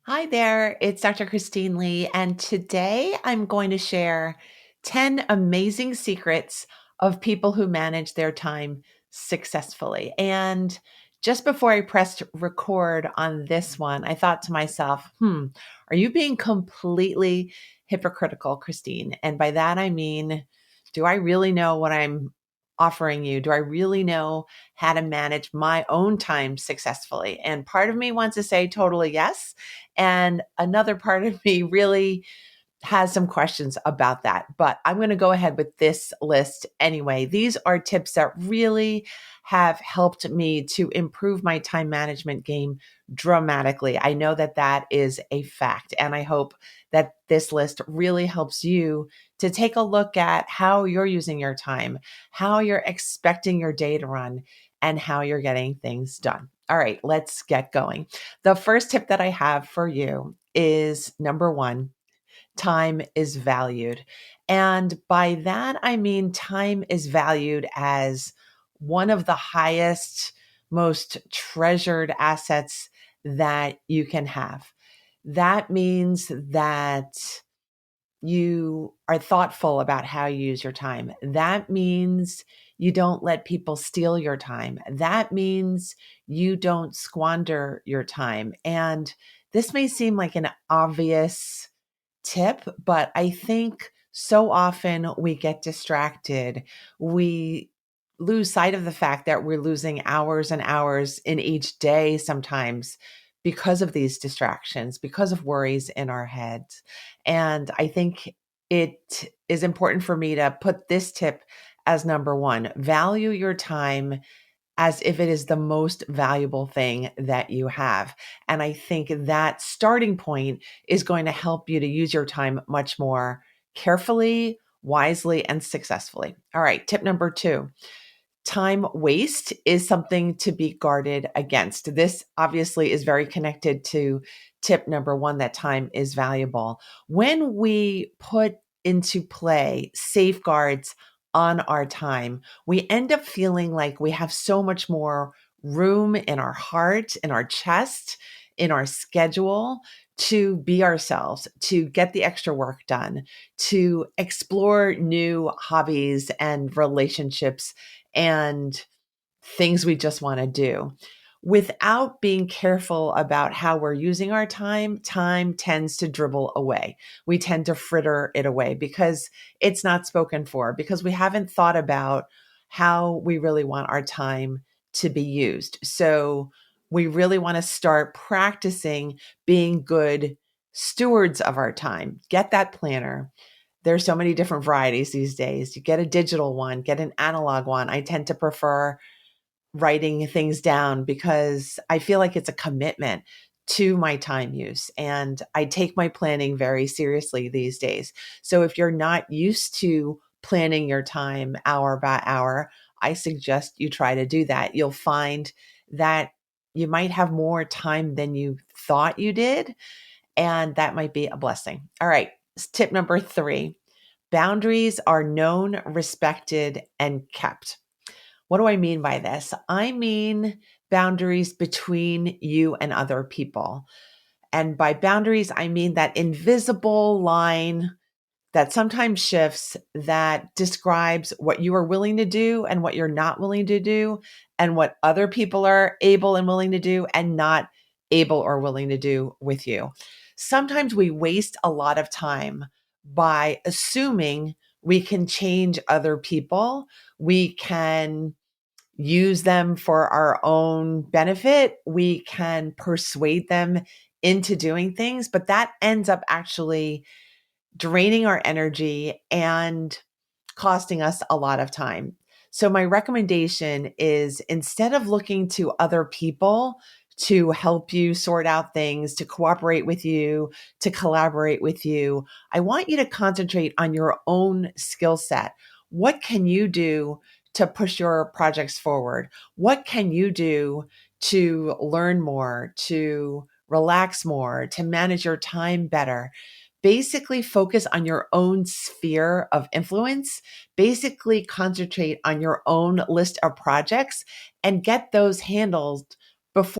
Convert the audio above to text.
Hi there, it's Dr. Christine Lee, and today I'm going to share 10 amazing secrets of people who manage their time successfully. And just before I pressed record on this one, I thought to myself, are you being completely hypocritical, Christine? And by that I mean, do I really know what I'm offering you? Do I really know how to manage my own time successfully? And part of me wants to say totally yes. And another part of me really has some questions about that, but I'm going to go ahead with this list anyway. These are tips that really have helped me to improve my time management game dramatically. I know that that is a fact, and I hope that this list really helps you to take a look at how you're using your time, how you're expecting your day to run, and how you're getting things done. All right, let's get going. The first tip that I have for you is number one: time is valued. And by that, I mean time is valued as one of the highest, most treasured assets that you can have. That means that you are thoughtful about how you use your time. That means you don't let people steal your time. That means you don't squander your time. And this may seem like an obvious tip, but I think so often we get distracted. We lose sight of the fact that we're losing hours and hours in each day sometimes because of these distractions, because of worries in our heads. And I think it is important for me to put this tip as number one: value your time as if it is the most valuable thing that you have. And I think that starting point is going to help you to use your time much more carefully, wisely, and successfully. All right, tip number two: time waste is something to be guarded against. This obviously is very connected to tip number one, that time is valuable. When we put into play safeguards on our time, we end up feeling like we have so much more room in our heart, in our chest, in our schedule to be ourselves, to get the extra work done, to explore new hobbies and relationships and things we just want to do. Without being careful about how we're using our time, time tends to dribble away. We tend to fritter it away because it's not spoken for, because we haven't thought about how we really want our time to be used. So we really want to start practicing being good stewards of our time. Get that planner. There's so many different varieties these days. You get a digital one, get an analog one. I tend to prefer writing things down because I feel like it's a commitment to my time use. And I take my planning very seriously these days. So if you're not used to planning your time hour by hour, I suggest you try to do that. You'll find that you might have more time than you thought you did, and that might be a blessing. All right, tip number three: boundaries are known, respected, and kept. What do I mean by this? I mean boundaries between you and other people. And by boundaries, I mean that invisible line that sometimes shifts, that describes what you are willing to do and what you're not willing to do, and what other people are able and willing to do and not able or willing to do with you. Sometimes we waste a lot of time by assuming we can change other people. We can use them for our own benefit. We can persuade them into doing things, but that ends up actually draining our energy and costing us a lot of time. So, my recommendation is, instead of looking to other people to help you sort out things, to cooperate with you, to collaborate with you, I want you to concentrate on your own skill set. What can you do to push your projects forward? What can you do to learn more, to relax more, to manage your time better? Basically, focus on your own sphere of influence. Basically, concentrate on your own list of projects and get those handled before